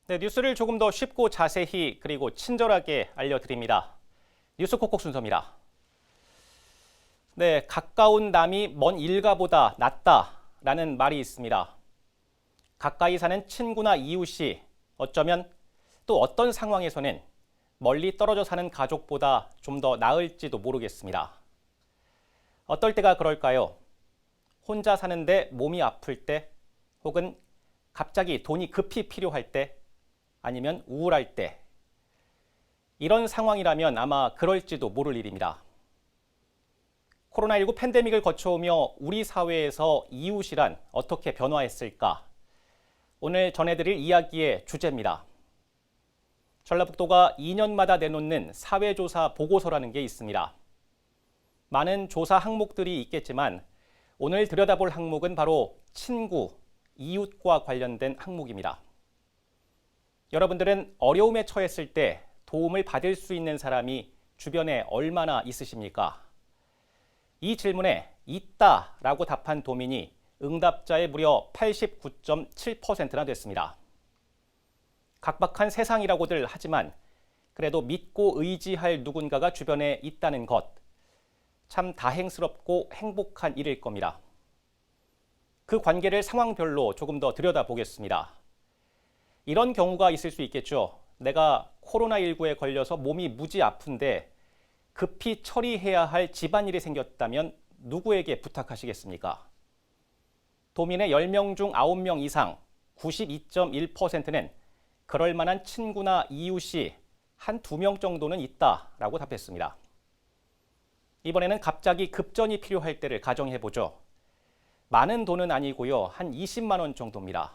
네, 뉴스를 조금 더 쉽고 자세히 그리고 친절하게 알려드립니다. 뉴스 콕콕 순서입니다. 네, 가까운 남이 먼 일가보다 낫다라는 말이 있습니다. 가까이 사는 친구나 이웃이 어쩌면 또 어떤 상황에서는 멀리 떨어져 사는 가족보다 좀 더 나을지도 모르겠습니다. 어떨 때가 그럴까요? 혼자 사는데 몸이 아플 때, 혹은 갑자기 돈이 급히 필요할 때, 아니면 우울할 때, 이런 상황이라면 아마 그럴지도 모를 일입니다. 코로나19 팬데믹을 거쳐오며 우리 사회에서 이웃이란 어떻게 변화했을까? 오늘 전해드릴 이야기의 주제입니다. 전라북도가 2년마다 내놓는 사회조사 보고서라는 게 있습니다. 많은 조사 항목들이 있겠지만 오늘 들여다볼 항목은 바로 친구, 이웃과 관련된 항목입니다. 여러분들은 어려움에 처했을 때 도움을 받을 수 있는 사람이 주변에 얼마나 있으십니까? 이 질문에 있다라고 답한 도민이 응답자의 무려 89.7%나 됐습니다. 각박한 세상이라고들 하지만 그래도 믿고 의지할 누군가가 주변에 있다는 것, 참 다행스럽고 행복한 일일 겁니다. 그 관계를 상황별로 조금 더 들여다보겠습니다. 이런 경우가 있을 수 있겠죠. 내가 코로나19에 걸려서 몸이 무지 아픈데 급히 처리해야 할 집안일이 생겼다면 누구에게 부탁하시겠습니까? 도민의 10명 중 9명 이상, 92.1%는 그럴 만한 친구나 이웃이 한 2명 정도는 있다라고 답했습니다. 이번에는 갑자기 급전이 필요할 때를 가정해보죠. 많은 돈은 아니고요. 한 20만 원 정도입니다.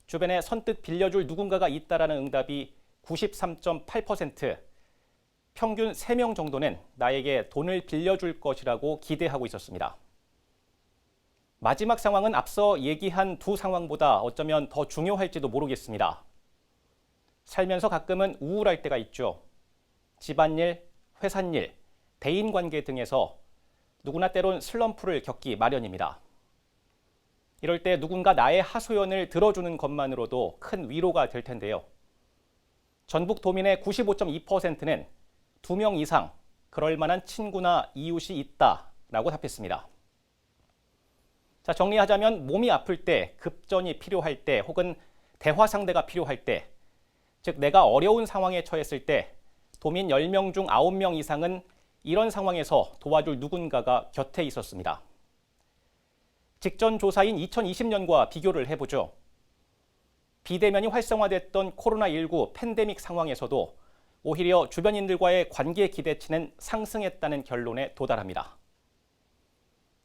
주변에 선뜻 빌려줄 누군가가 있다라는 응답이 93.8%, 평균 3명 정도는 나에게 돈을 빌려줄 것이라고 기대하고 있었습니다. 마지막 상황은 앞서 얘기한 두 상황보다 어쩌면 더 중요할지도 모르겠습니다. 살면서 가끔은 우울할 때가 있죠. 집안일, 회사일, 대인관계 등에서 누구나 때론 슬럼프를 겪기 마련입니다. 이럴 때 누군가 나의 하소연을 들어주는 것만으로도 큰 위로가 될 텐데요. 전북 도민의 95.2%는 2명 이상 그럴 만한 친구나 이웃이 있다라고 답했습니다. 자, 정리하자면 몸이 아플 때, 급전이 필요할 때, 혹은 대화 상대가 필요할 때, 즉 내가 어려운 상황에 처했을 때 도민 10명 중 9명 이상은 이런 상황에서 도와줄 누군가가 곁에 있었습니다. 직전 조사인 2020년과 비교를 해보죠. 비대면이 활성화됐던 코로나19 팬데믹 상황에서도 오히려 주변인들과의 관계 기대치는 상승했다는 결론에 도달합니다.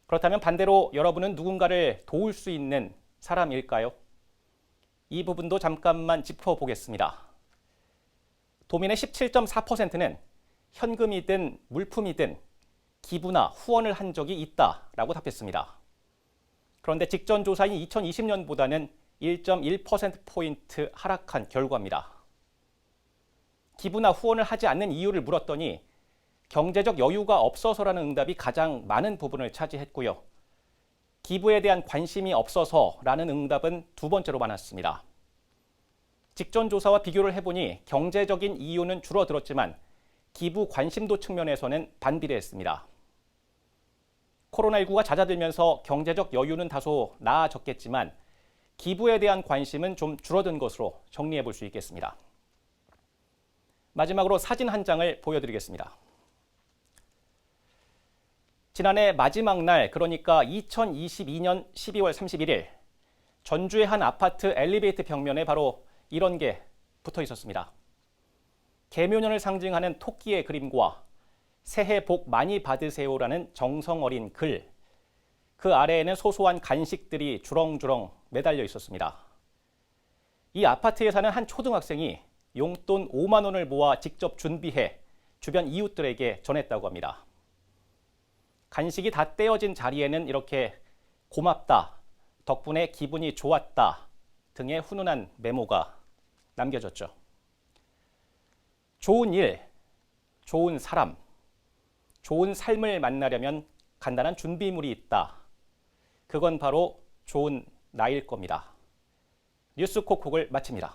그렇다면 반대로 여러분은 누군가를 도울 수 있는 사람일까요? 이 부분도 잠깐만 짚어보겠습니다. 도민의 17.4%는 현금이든 물품이든 기부나 후원을 한 적이 있다라고 답했습니다. 그런데 직전 조사인 2020년보다는 1.1%포인트 하락한 결과입니다. 기부나 후원을 하지 않는 이유를 물었더니 경제적 여유가 없어서라는 응답이 가장 많은 부분을 차지했고요. 기부에 대한 관심이 없어서라는 응답은 두 번째로 많았습니다. 직전 조사와 비교를 해보니 경제적인 이유는 줄어들었지만 기부 관심도 측면에서는 반비례했습니다. 코로나19가 잦아들면서 경제적 여유는 다소 나아졌겠지만 기부에 대한 관심은 좀 줄어든 것으로 정리해 볼 수 있겠습니다. 마지막으로 사진 한 장을 보여드리겠습니다. 지난해 마지막 날, 그러니까 2022년 12월 31일, 전주의 한 아파트 엘리베이터 벽면에 바로 이런 게 붙어 있었습니다. 개묘년을 상징하는 토끼의 그림과 새해 복 많이 받으세요라는 정성 어린 글, 그 아래에는 소소한 간식들이 주렁주렁 매달려 있었습니다. 이 아파트에 사는 한 초등학생이 용돈 5만 원을 모아 직접 준비해 주변 이웃들에게 전했다고 합니다. 간식이 다 떼어진 자리에는 이렇게 고맙다, 덕분에 기분이 좋았다 등의 훈훈한 메모가 남겨졌죠. 좋은 일, 좋은 사람, 좋은 삶을 만나려면 간단한 준비물이 있다. 그건 바로 좋은 나일 겁니다. 뉴스 콕콕을 마칩니다.